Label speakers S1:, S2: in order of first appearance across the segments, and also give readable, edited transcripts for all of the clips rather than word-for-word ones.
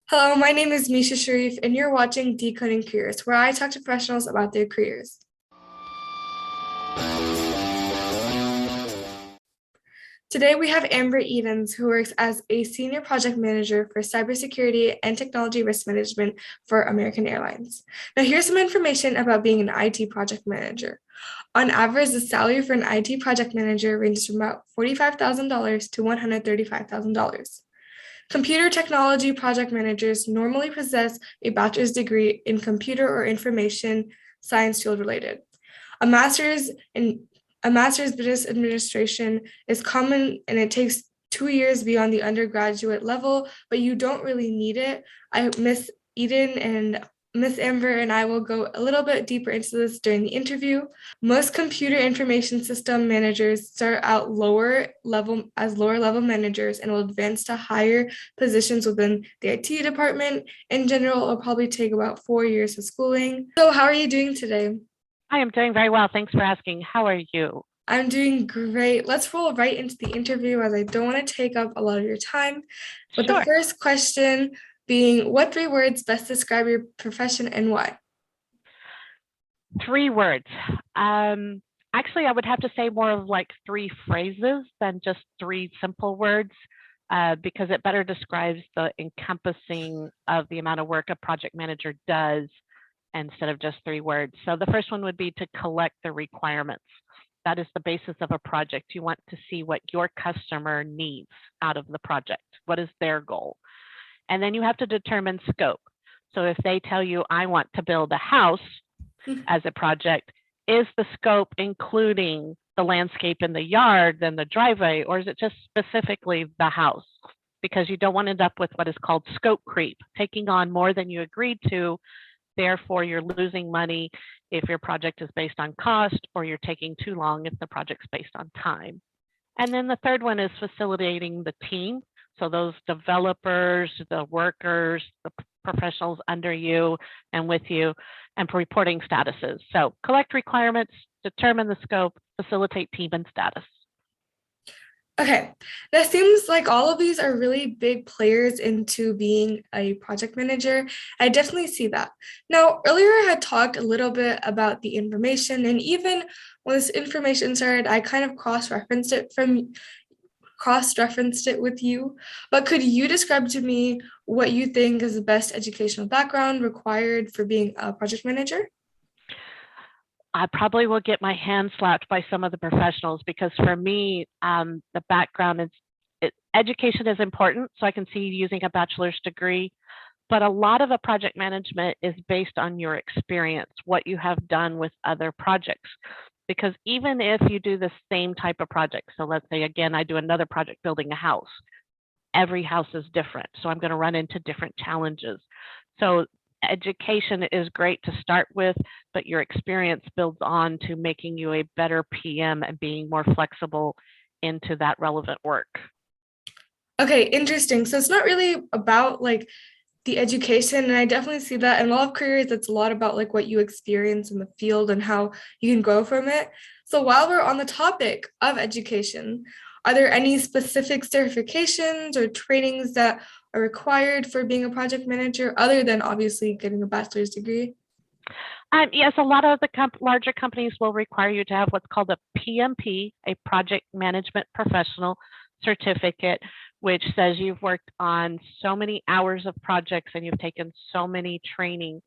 S1: Hello, my name is Misha Sharif, and you're watching Decoding Careers, where I talk to professionals about their careers. Today, we have Amber Edens, who works as a senior project manager for cybersecurity and technology risk management for American Airlines. Now, here's some information about being an IT project manager. On average, the salary for an IT project manager ranges from about $45,000 to $135,000. Computer technology project managers normally possess a bachelor's degree in computer or information science field related. A master's in a master's business administration is common and it takes 2 years beyond the undergraduate level, but you don't really need it. Miss Eden and Miss Amber and I will go a little bit deeper into this during the interview. Most computer information system managers start out lower level managers and will advance to higher positions within the IT department. In general, it'll probably take about 4 years of schooling. So, how are you doing today?
S2: I am doing very well. Thanks for asking. How are you?
S1: I'm doing great. Let's roll right into the interview as I don't want to take up a lot of your time. But the
S2: Sure.
S1: first question being, what three words best describe your profession and why?
S2: 3 words. Actually, I would have to say more of like 3 phrases than just 3 simple words, because it better describes the encompassing of the amount of work a project manager does instead of just 3 words. So the first one would be to collect the requirements. That is the basis of a project. You want to see what your customer needs out of the project. What is their goal? And then you have to determine scope. So if they tell you, I want to build a house as a project, is the scope including the landscape in the yard, then the driveway, or is it just specifically the house? Because you don't want to end up with what is called scope creep, taking on more than you agreed to. Therefore, you're losing money if your project is based on cost, or you're taking too long if the project's based on time. And then the third one is facilitating the team. So those developers, the workers, the professionals under you and with you, and reporting statuses. So collect requirements, determine the scope, facilitate team and status.
S1: Okay, that seems like all of these are really big players into being a project manager. I definitely see that. Now, earlier I had talked a little bit about the information, and even when this information started, I kind of cross-referenced it with you. But could you describe to me what you think is the best educational background required for being a project manager?
S2: I probably will get my hand slapped by some of the professionals, because for me, the background is education is important. So I can see you using a bachelor's degree, but a lot of a project management is based on your experience, what you have done with other projects. Because even if you do the same type of project, so let's say again, I do another project building a house, every house is different. So I'm going to run into different challenges. So education is great to start with, but your experience builds on to making you a better PM and being more flexible into that relevant work.
S1: Okay, interesting. So it's not really about like the education, and I definitely see that in a lot of careers, it's a lot about like what you experience in the field and how you can grow from it. So while we're on the topic of education, are there any specific certifications or trainings that are required for being a project manager other than obviously getting a bachelor's degree?
S2: Yes, a lot of the larger companies will require you to have what's called a PMP, a project management professional certificate, which says you've worked on so many hours of projects and you've taken so many training.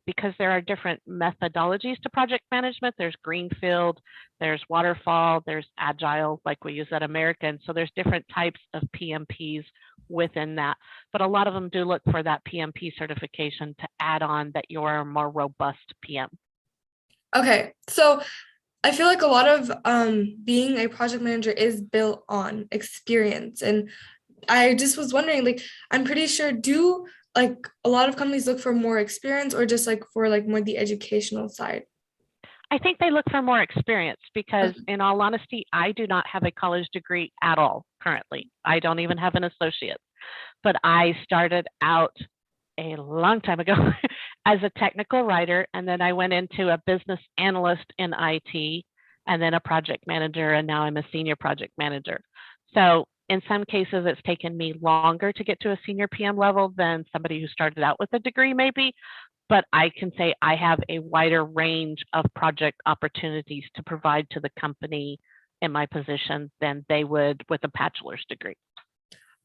S2: Because there are different methodologies to project management. There's greenfield, there's waterfall, there's agile, like we use at American. So there's different types of PMPs within that. But a lot of them do look for that PMP certification to add on that you're a more robust PM.
S1: Okay, so I feel like a lot of being a project manager is built on experience. And I just was wondering, like, I'm pretty sure, do like a lot of companies look for more experience or just like for like more the educational side?
S2: I think they look for more experience because,
S1: Okay.
S2: in all honesty, I do not have a college degree at all currently. I don't even have an associate, but I started out a long time ago as a technical writer, and then I went into a business analyst in IT, and then a project manager, and now I'm a senior project manager. So In some cases, it's taken me longer to get to a senior PM level than somebody who started out with a degree maybe, but I can say I have a wider range of project opportunities to provide to the company in my position than they would with a bachelor's degree.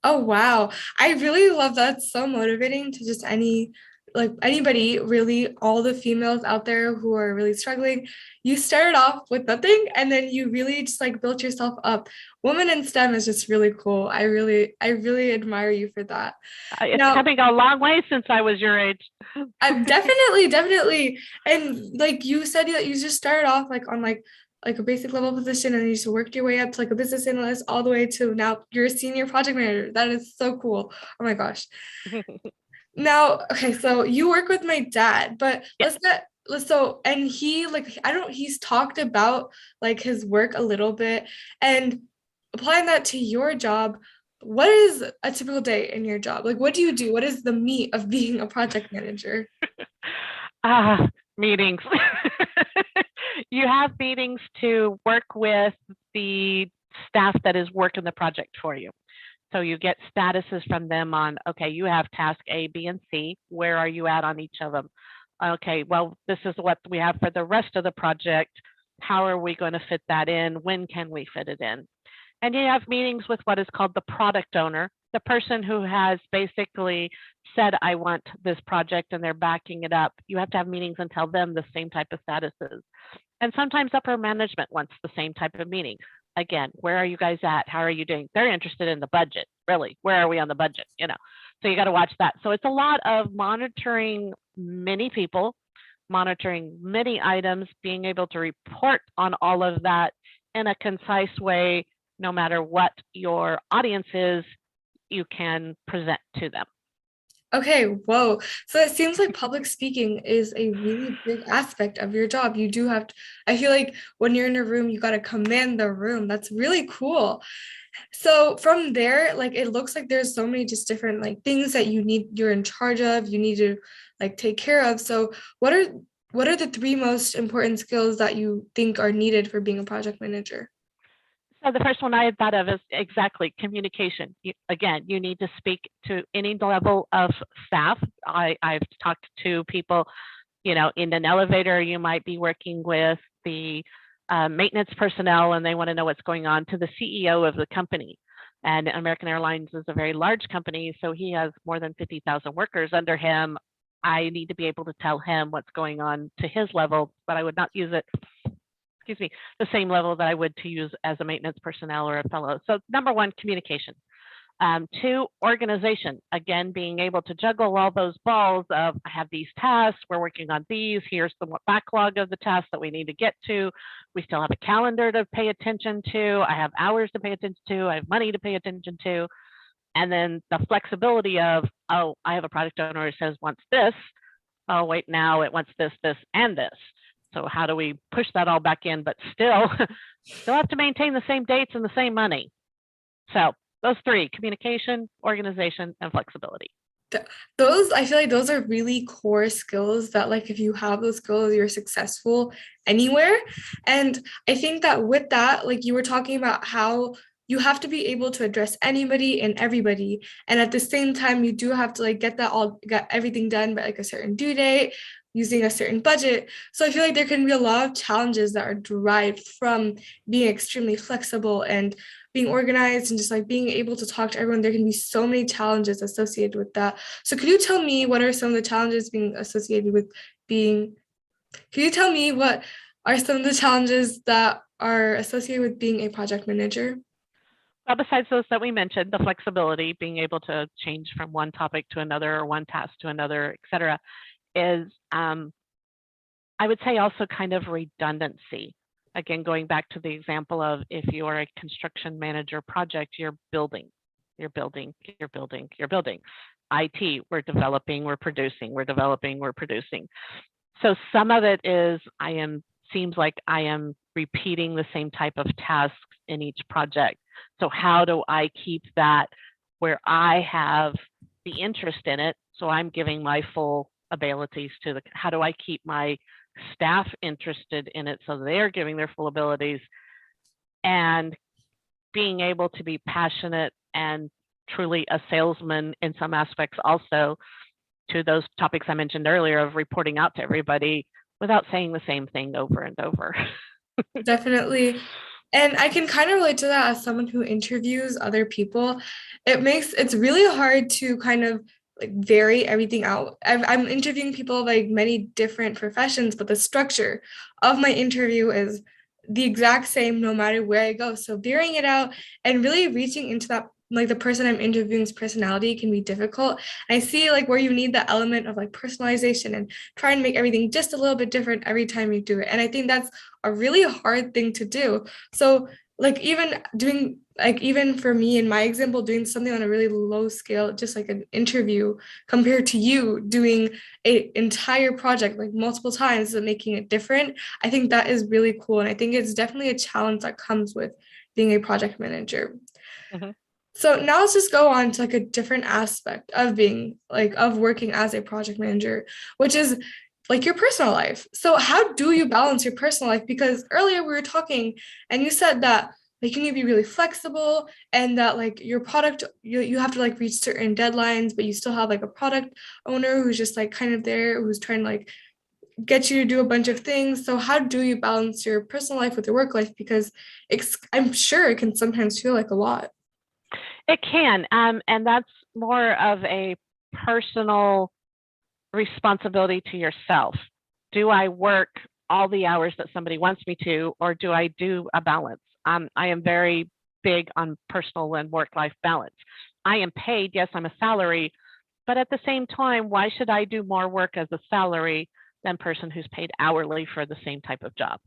S1: Oh, wow. I really love that. It's so motivating to just anybody, really, all the females out there who are really struggling. You started off with nothing and then you really just like built yourself up. Women in STEM is just really cool. I really admire you for that.
S2: It's
S1: Now,
S2: coming a long way since I was your age.
S1: I'm definitely. And like you said that you just started off like on like a basic level position and you just worked your way up to like a business analyst all the way to now you're a senior project manager. That is so cool. Oh my gosh. Now, okay, so you work with my dad, but
S2: Yeah.
S1: and he like I don't he's talked about like his work a little bit and applying that to your job. What is a typical day in your job? Like what do you do? What is the meat of being a project manager?
S2: Meetings. You have meetings to work with the staff that is working the project for you. So you get statuses from them on, okay, you have task A, B, and C. Where are you at on each of them? Okay, well, this is what we have for the rest of the project. How are we going to fit that in? When can we fit it in? And you have meetings with what is called the product owner, the person who has basically said, I want this project and they're backing it up. You have to have meetings and tell them the same type of statuses. And sometimes upper management wants the same type of meeting. Again, where are you guys at? How are you doing? They're interested in the budget, really. Where are we on the budget? So you got to watch that. So it's a lot of monitoring many people, monitoring many items, being able to report on all of that in a concise way, no matter what your audience is, you can present to them.
S1: Okay, whoa. So it seems like public speaking is a really big aspect of your job. You do have to, I feel like when you're in a room, you got to command the room. That's really cool. So from there, like it looks like there's so many just different like things that you're in charge of, you need to like take care of. So what are the three most important skills that you think are needed for being a project manager?
S2: So the first one I had thought of is exactly communication. Again, you need to speak to any level of staff. I've talked to people, in an elevator, you might be working with the maintenance personnel and they want to know what's going on, to the CEO of the company. And American Airlines is a very large company, so he has more than 50,000 workers under him. I need to be able to tell him what's going on to his level, but I would not use it, the same level that I would to use as a maintenance personnel or a fellow. So number one, communication. Two, organization. Again, being able to juggle all those balls of, I have these tasks, we're working on these, here's the backlog of the tasks that we need to get to. We still have a calendar to pay attention to. I have hours to pay attention to. I have money to pay attention to. And then the flexibility of, oh, I have a product owner who says wants this. Oh, wait, now it wants this, this, and this. So how do we push that all back in, but still have to maintain the same dates and the same money? So those three: communication, organization, and flexibility.
S1: Those, I feel like those are really core skills that like if you have those skills, you're successful anywhere. And I think that with that, like you were talking about how you have to be able to address anybody and everybody. And at the same time, you do have to like get everything done by like a certain due date using a certain budget. So I feel like there can be a lot of challenges that are derived from being extremely flexible and being organized and just like being able to talk to everyone. There can be so many challenges associated with that. So could you tell me what are some of the challenges being associated with being, can you tell me what are some of the challenges that are associated with being a project manager?
S2: Well, besides those that we mentioned, the flexibility, being able to change from one topic to another or one task to another, et cetera, is I would say also kind of redundancy. Again, going back to the example of if you're a construction manager project, you're building. IT, we're developing, we're producing, we're developing, we're producing. So some of it is seems like I am repeating the same type of tasks in each project. So how do I keep that where I have the interest in it? So I'm giving my full abilities to how do I keep my staff interested in it so they're giving their full abilities, and being able to be passionate and truly a salesman in some aspects also, to those topics I mentioned earlier of reporting out to everybody without saying the same thing over and over.
S1: Definitely. And I can kind of relate to that as someone who interviews other people. It's really hard to kind of like vary everything out. I'm interviewing people of like many different professions, but the structure of my interview is the exact same no matter where I go. So varying it out and really reaching into that like the person I'm interviewing's personality can be difficult. I see like where you need the element of like personalization and try and make everything just a little bit different every time you do it. And I think that's a really hard thing to do. So like even for me in my example, doing something on a really low scale, just like an interview compared to you doing a entire project like multiple times and making it different, I think that is really cool. And I think it's definitely a challenge that comes with being a project manager.
S2: Mhm.
S1: So now let's just go on to like a different aspect of being like of working as a project manager, which is like your personal life. So how do you balance your personal life? Because earlier we were talking and you said that like you need to be really flexible and that like your product you have to like reach certain deadlines, but you still have like a product owner who's just like kind of there who's trying to like get you to do a bunch of things. So how do you balance your personal life with your work life? Because I'm sure it can sometimes feel like a lot.
S2: It can, and that's more of a personal responsibility to yourself. Do I work all the hours that somebody wants me to, or do I do a balance? I am very big on personal and work-life balance. I am paid, yes, I'm a salary, but at the same time, why should I do more work as a salary than person who's paid hourly for the same type of job?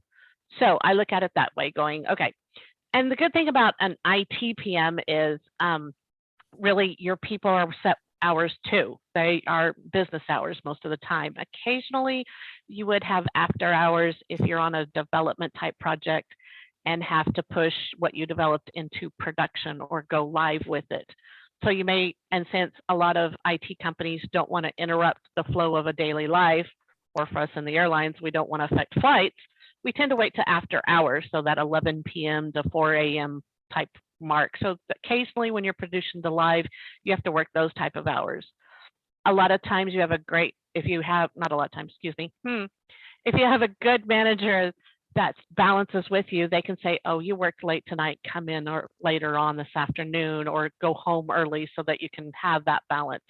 S2: So I look at it that way, going, okay. And the good thing about an IT PM is really your people are set hours too. They are business hours most of the time. Occasionally, you would have after hours if you're on a development type project and have to push what you developed into production or go live with it. So you may, and since a lot of IT companies don't want to interrupt the flow of a daily life, or for us in the airlines, we don't want to affect flights, we tend to wait to after hours, so that 11 p.m. to 4 a.m. type mark. So occasionally when you're producing the live, you have to work those type of hours. A lot of times you have a great, if you have, not a lot of times, excuse me, if you have a good manager that balances with you, they can say, oh, you worked late tonight, come in or later on this afternoon, or go home early so that you can have that balance.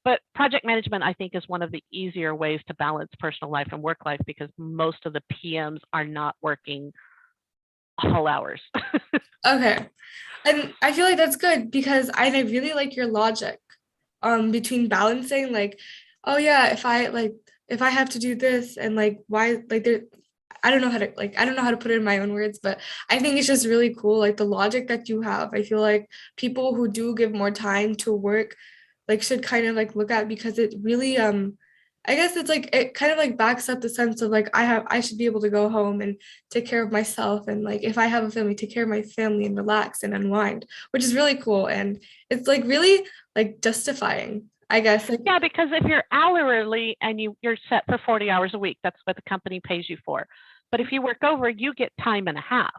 S2: But project management, I think, is one of the easier ways to balance personal life and work life because most of the PMs are not working all hours.
S1: Okay. And I feel like that's good because I really like your logic between balancing like, oh yeah, if I have to do this and like why like there I don't know how to put it in my own words, but I think it's just really cool like the logic that you have. I feel like people who do give more time to work like should kind of like look at because it really I guess it's like it kind of like backs up the sense of like I should be able to go home and take care of myself and like if I have a family, take care of my family and relax and unwind, which is really cool. And it's like really like justifying, I guess. Like,
S2: Yeah, because if you're hourly and you're set for 40 hours a week, that's what the company pays you for. But if you work over, you get time and a half.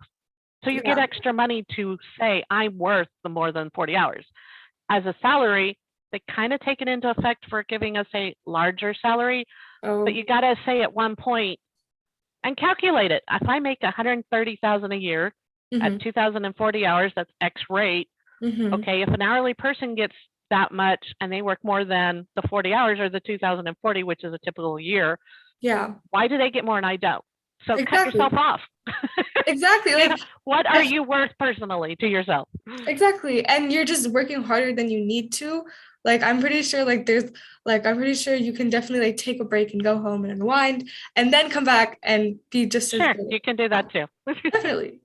S2: So you get
S1: yeah.
S2: extra money to say, I'm worth the more than 40 hours. As a salary, they kind of take it into effect for giving us a larger salary,
S1: Oh,
S2: but you got to say at one point and calculate it. If I make 130,000 a year at
S1: mm-hmm,
S2: 2,040 hours, that's X rate.
S1: mm-hmm.
S2: Okay, if an hourly person gets that much and they work more than the 40 hours or the 2,040, which is a typical year,
S1: Yeah,
S2: why do they get more and I don't? So cut
S1: exactly.
S2: yourself off.
S1: Exactly.
S2: You know,
S1: Like
S2: what are you worth personally to yourself?
S1: exactly. And you're just working harder than you need to. Like I'm pretty sure I'm pretty sure you can definitely like take a break and go home and unwind and then come back and be just as
S2: Sure,
S1: good.
S2: you can do
S1: Yeah,
S2: that too.
S1: definitely.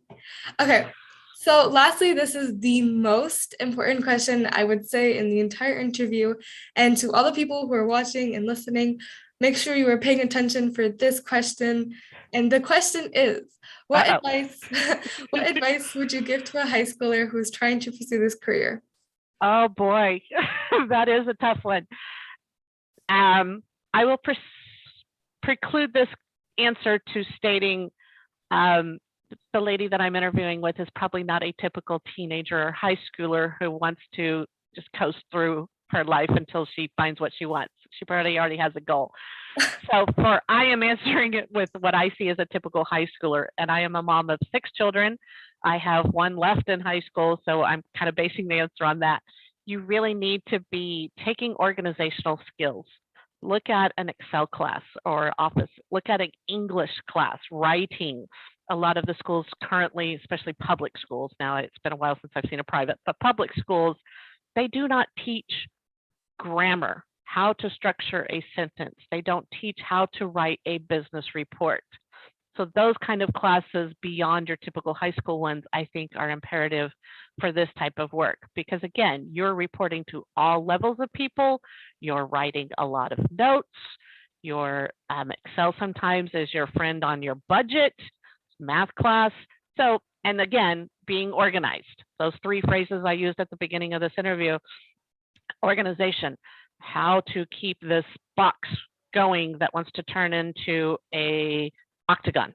S1: Okay. So lastly, this is the most important question I would say in the entire interview. And to all the people who are watching and listening, make sure you are paying attention for this question. And the question is, what
S2: Uh-oh.
S1: advice what advice would you give to a high schooler who's trying to pursue this career?
S2: Oh boy, that is a tough one. I will preclude this answer to stating the lady that I'm interviewing with is probably not a typical teenager or high schooler who wants to just coast through her life until she finds what she wants. She probably already has a goal. So I am answering it with what I see as a typical high schooler, and I am a mom of 6 children. I have one left in high school, so I'm kind of basing the answer on that. You really need to be taking organizational skills. Look at an Excel class or Office. Look at an English class, writing. A lot of the schools currently, especially public schools, now it's been a while since I've seen a private, but public schools, they do not teach grammar, how to structure a sentence. They don't teach how to write a business report. So those kind of classes beyond your typical high school ones, I think are imperative for this type of work, because again, you're reporting to all levels of people, you're writing a lot of notes, your Excel sometimes is your friend on your budget, math class. So, and again, being organized. Those 3 phrases I used at the beginning of this interview: organization, how to keep this box going that wants to turn into a octagon.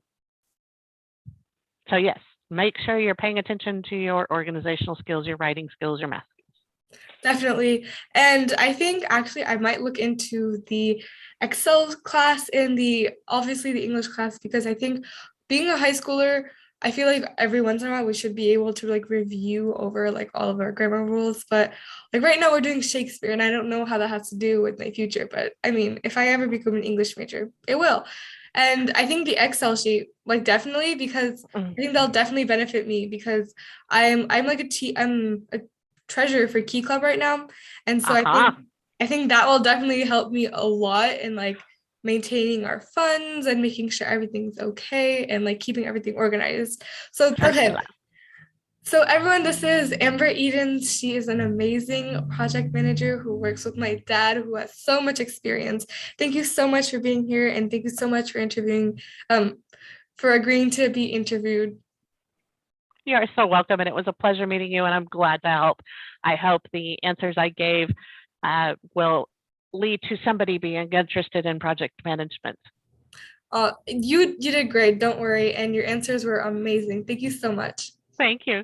S2: So yes, make sure you're paying attention to your organizational skills, your writing skills, your math skills.
S1: Definitely. And I think actually I might look into the Excel class and obviously the English class, because I think being a high schooler, I feel like every once in a while we should be able to like review over like all of our grammar rules. But like right now we're doing Shakespeare, and I don't know how that has to do with my future. But I mean, if I ever become an English major, it will. And I think the Excel sheet, like definitely, because I think they'll definitely benefit me, because I'm like I'm a treasurer for Key Club right now. And so I think that will definitely help me a lot in like maintaining our funds and making sure everything's okay and like keeping everything organized. So okay. So everyone, this is Amber Edens. She is an amazing project manager who works with my dad, who has so much experience. Thank you so much for being here, and thank you so much for for agreeing to be interviewed.
S2: You are so welcome, and it was a pleasure meeting you, and I'm glad to help. I hope the answers I gave will lead to somebody being interested in project management.
S1: You did great, don't worry, and your answers were amazing. Thank you so much.
S2: Thank you.